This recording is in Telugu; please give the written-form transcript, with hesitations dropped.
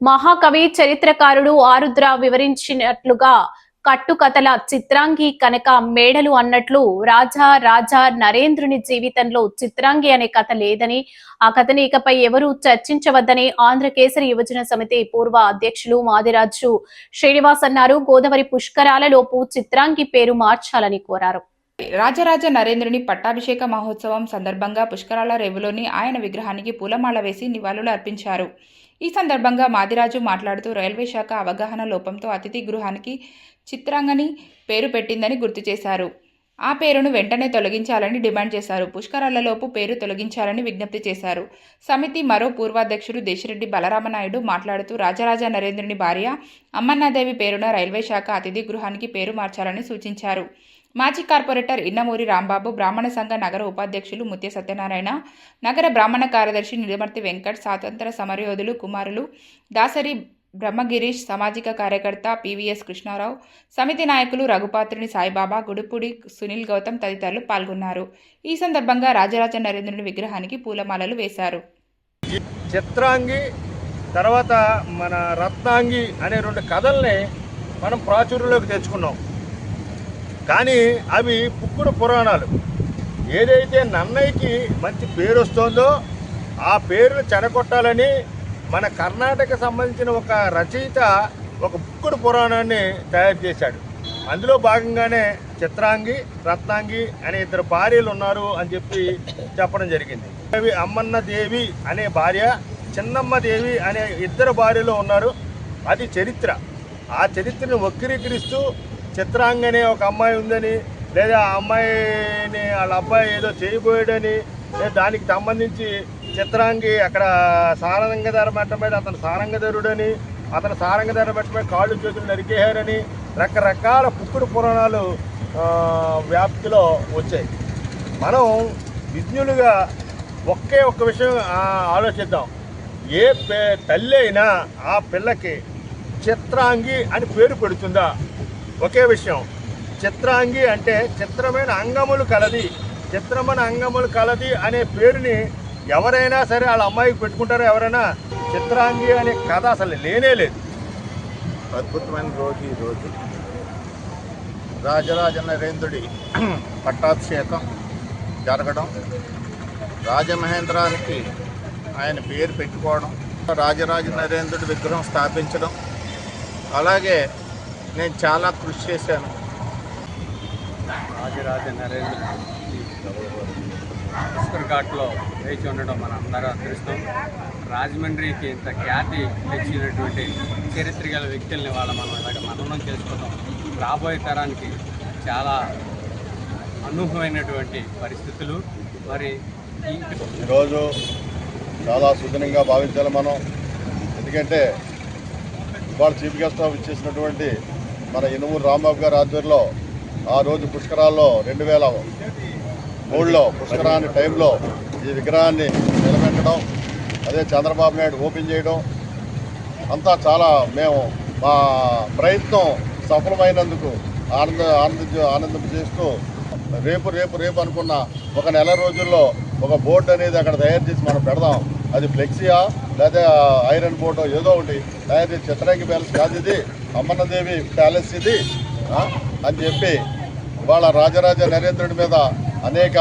మహాకవి చరిత్రకారుడు ఆరుద్ర వివరించినట్లుగా కట్టుకథల చిత్రాంగి కనుక మేడలు అన్నట్లు రాజా నరేంద్రుని జీవితంలో చిత్రాంగి అనే కథ లేదని, ఆ కథని ఇకపై ఎవరూ చర్చించవద్దని ఆంధ్రకేసరి యువజన సమితి పూర్వ అధ్యక్షులు మాదిరాజు శ్రీనివాస్ అన్నారు. గోదావరి పుష్కరాలలోపు చిత్రాంగి పేరు మార్చాలని కోరారు. రాజరాజ నరేంద్రుని పట్టాభిషేక మహోత్సవం సందర్భంగా పుష్కరాల రేవులోని ఆయన విగ్రహానికి పూలమాల వేసి నివాళులు అర్పించారు. ఈ సందర్భంగా మాదిరాజు మాట్లాడుతూ రైల్వే శాఖ అవగాహన లోపంతో అతిథి గృహానికి చిత్రాంగని పేరు పెట్టిందని గుర్తు చేశారు. ఆ పేరును వెంటనే తొలగించాలని డిమాండ్ చేశారు. పుష్కరాలలోపు పేరు తొలగించాలని విజ్ఞప్తి చేశారు. సమితి మరో పూర్వాధ్యక్షుడు దేశిరెడ్డి బలరామనాయుడు మాట్లాడుతూ రాజరాజ నరేంద్రుని భార్య అమ్మన్నాదేవి పేరున రైల్వే శాఖ అతిథి గృహానికి పేరు మార్చాలని సూచించారు. మాజీ కార్పొరేటర్ ఇన్నమూరి రాంబాబు, బ్రాహ్మణ సంఘ నగర ఉపాధ్యక్షులు ముత్య సత్యనారాయణ, నగర బ్రాహ్మణ కార్యదర్శి నిడమర్తి వెంకట్, స్వాతంత్ర సమరయోధులు కుమారులు దాసరి బ్రహ్మగిరీష్, సామాజిక కార్యకర్త పివిఎస్ కృష్ణారావు, సమితి నాయకులు రఘుపాత్రుని సాయిబాబా, గుడుపుడి సునీల్ గౌతమ్ తదితరులు పాల్గొన్నారు. ఈ సందర్భంగా రాజరాజ నరేంద్రుని విగ్రహానికి పూలమాలలు వేశారు. చిత్రాంగి తర్వాత మన రత్నాంగి అనే రెండు కథల్ని మనం ప్రాచుర్యంలోకి తెచ్చుకున్నాం. కానీ అవి పుక్కుడు పురాణాలు. ఏదైతే నన్నయ్యకి మంచి పేరు వస్తుందో ఆ పేరును చెడగొట్టాలని మన కర్ణాటక సంబంధించిన ఒక రచయిత ఒక పుక్కుడు పురాణాన్ని తయారు చేశాడు. అందులో భాగంగానే చిత్రాంగి, రత్నాంగి అనే ఇద్దరు భార్యలు ఉన్నారు అని చెప్పడం జరిగింది. అవి అమ్మన్న దేవి అనే భార్య, చిన్నమ్మ దేవి అనే ఇద్దరు భార్యలు ఉన్నారు. అది చరిత్ర. ఆ చరిత్రను వక్రీకరిస్తూ చిత్రాంగి అనే ఒక అమ్మాయి ఉందని, లేదా ఆ అమ్మాయిని వాళ్ళ అబ్బాయి ఏదో చేయబోయాడని, లేదా దానికి సంబంధించి చిత్రాంగి అక్కడ సారంగధర మెట్ట మీద అతను సారంగధరుడని, అతను సారంగధర మెట్ట మీద కాళ్ళు చేతులు నరికేశారని రకరకాల పుక్కుడు పురాణాలు వ్యాప్తిలో వచ్చాయి. మనం విజ్ఞులుగా ఒక్క విషయం ఆలోచిద్దాం. ఏ తల్లి అయినా ఆ పిల్లకి చిత్రాంగి అని పేరు పెడుతుందా? ఒకే విషయం, చిత్రాంగి అంటే చిత్రమైన అంగములు కలది, చిత్రమైన అంగములు కలది అనే పేరుని ఎవరైనా సరే వాళ్ళ అమ్మాయికి పెట్టుకుంటారో? ఎవరైనా? చిత్రాంగి అనే కథ అసలు లేనే లేదు. అద్భుతమైన రోజు ఈరోజు. రాజరాజ నరేంద్రుడి పట్టాభిషేకం జరగడం, రాజమహేంద్రానికి ఆయన పేరు పెట్టుకోవడం, రాజరాజ నరేంద్రుడి విగ్రహం స్థాపించడం, అలాగే నేను చాలా కృషి చేశాను. రాజరాజ నరేంద్ర పుష్కర్ ఘాట్లో వేచి ఉండడం మన అందరూ అదృష్టం. రాజమండ్రికి ఇంత ఖ్యాతి తెచ్చినటువంటి చరిత్ర గల వ్యక్తుల్ని మనం ఇలాగ మననం చేసుకోవడం రాబోయే తరానికి చాలా అనూహ్యమైనటువంటి పరిస్థితులు. మరి ఈరోజు చాలా సుదినంగా భావించాలి మనం. ఎందుకంటే ఇవాళ చీఫ్ గెస్ట్ ఆఫ్ ఇచ్చేసినటువంటి మన ఇనుమూరు రాంబాబు గారి ఆధ్వర్యంలో ఆ రోజు పుష్కరాల్లో 2003లో పుష్కరాన్ని టైంలో ఈ విగ్రహాన్ని నిలబెట్టడం, అదే చంద్రబాబు నాయుడు ఓపెన్ చేయడం అంతా చాలా మేము మా ప్రయత్నం సఫలమైనందుకు ఆనందం చేస్తూ రేపు అనుకున్న ఒక నెల రోజుల్లో ఒక బోర్డు అనేది అక్కడ తయారు చేసి మనం పెడదాం. అది ఫ్లెక్సీయా లేదా ఐరన్ బోర్డు ఏదో ఒకటి తయారు చేసి చిత్రాంగి ప్యాలెస్ కాదు ఇది, అమ్మన్నదేవి ప్యాలెస్ ఇది అని చెప్పి ఇవాళ రాజరాజ నరేంద్రుడి మీద అనేక